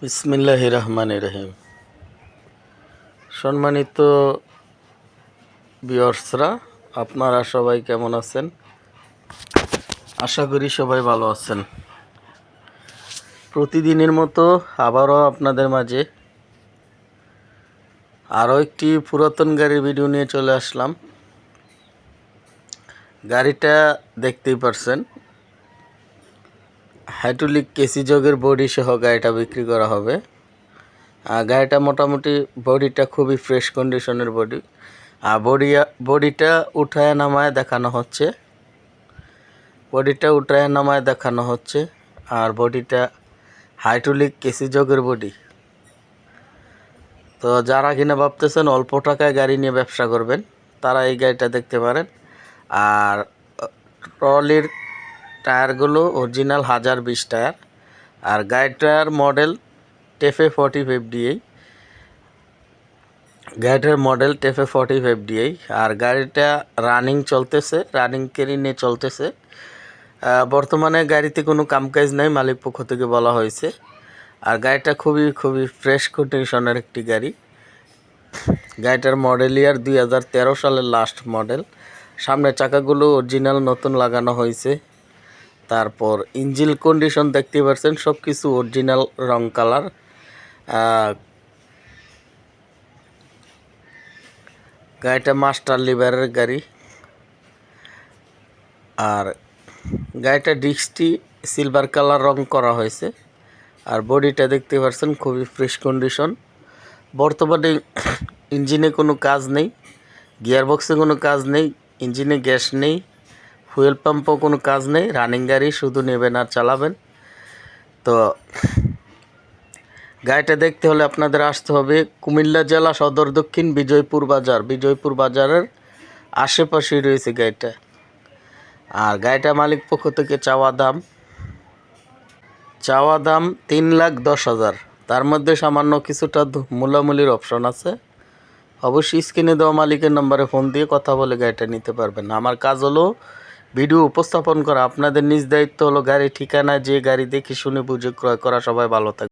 বিসমিল্লাহির রহমানির রহিম। সম্মানিত ভিউয়ার্সরা, আপনারা সবাই কেমন আছেন? আশা করি সবাই ভালো আছেন। প্রতিদিনের মতো আবারও আপনাদের মাঝে আরও একটি পুরাতন গাড়ির ভিডিও নিয়ে চলে আসলাম। গাড়িটা দেখতেই পারছেন, হাইড্রোলিক কেসি জগের বডি সহ গাড়িটা বিক্রি করা হবে। গাড়িটা মোটামুটি বডিটা খুবই ফ্রেশ কন্ডিশনের বডি। আর বডিটা উঠায় নামায় দেখানো হচ্ছে। আর বডিটা হাইড্রোলিক কেসি জগের বডি। তো যারা কিনা ভাবতেছেন অল্প টাকায় গাড়ি নিয়ে ব্যবসা করবেন, তারা এই গাড়িটা দেখতে পারেন। আর ট্রলির টায়ারগুলো অরিজিনাল 1020 টায়ার। আর গাড়িটার মডেল টেফে 45 ডিআই। আর গাড়িটা রানিং কেরি নিয়ে চলতেছে। বর্তমানে গাড়িতে কোনো কামকাজ নাই, মালিক পক্ষ থেকে বলা হয়েছে। আর গাড়িটা খুবই ফ্রেশ কন্ডিশনের একটি গাড়ি। গাড়িটার মডেল ইয়ার 2013 সালের লাস্ট মডেল। সামনের চাকাগুলো অরিজিনাল নতুন লাগানো হয়েছে। তারপর ইঞ্জিন কন্ডিশন দেখতে পাচ্ছেন, সব কিছু অরিজিনাল রং কালার। গাড়িটা মাস্টার লিভারের গাড়ি। আর গাড়িটা ডিস্কটি সিলভার কালার রং করা হয়েছে। আর বডিটা দেখতে পাচ্ছেন খুবই ফ্রেশ কন্ডিশন। বর্তমানে ইঞ্জিনে কোনো কাজ নেই, গিয়ারবক্সে কোনো কাজ নেই, ইঞ্জিনে গ্যাস নেই, ফুয়েল পাম্পও কোনো কাজ নেই। রানিং গাড়ি, শুধু নেবেন আর চালাবেন। তো গাড়িটা দেখতে হলে আপনাদের আসতে হবে কুমিল্লা জেলা সদর দক্ষিণ বিজয়পুর বাজারের আশেপাশেই রয়েছে গাড়িটা। আর গাড়িটা মালিক পক্ষ থেকে চাওয়া দাম 3,10,000। তার মধ্যে সামান্য কিছুটা মূলামূলির অপশন আছে। অবশ্যই স্ক্রিনে দেওয়া মালিকের নম্বরে ফোন দিয়ে কথা বলে গাড়িটা নিতে পারবেন। আমার কাজ হলো ভিডিও উপস্থাপন করা, আপনাদের নিজ দায়িত্ব হলো গাড়ি ঠিকানায় যে গাড়ি দেখে শুনে বুঝে ক্রয় করা। সবাই ভালো থাকবে।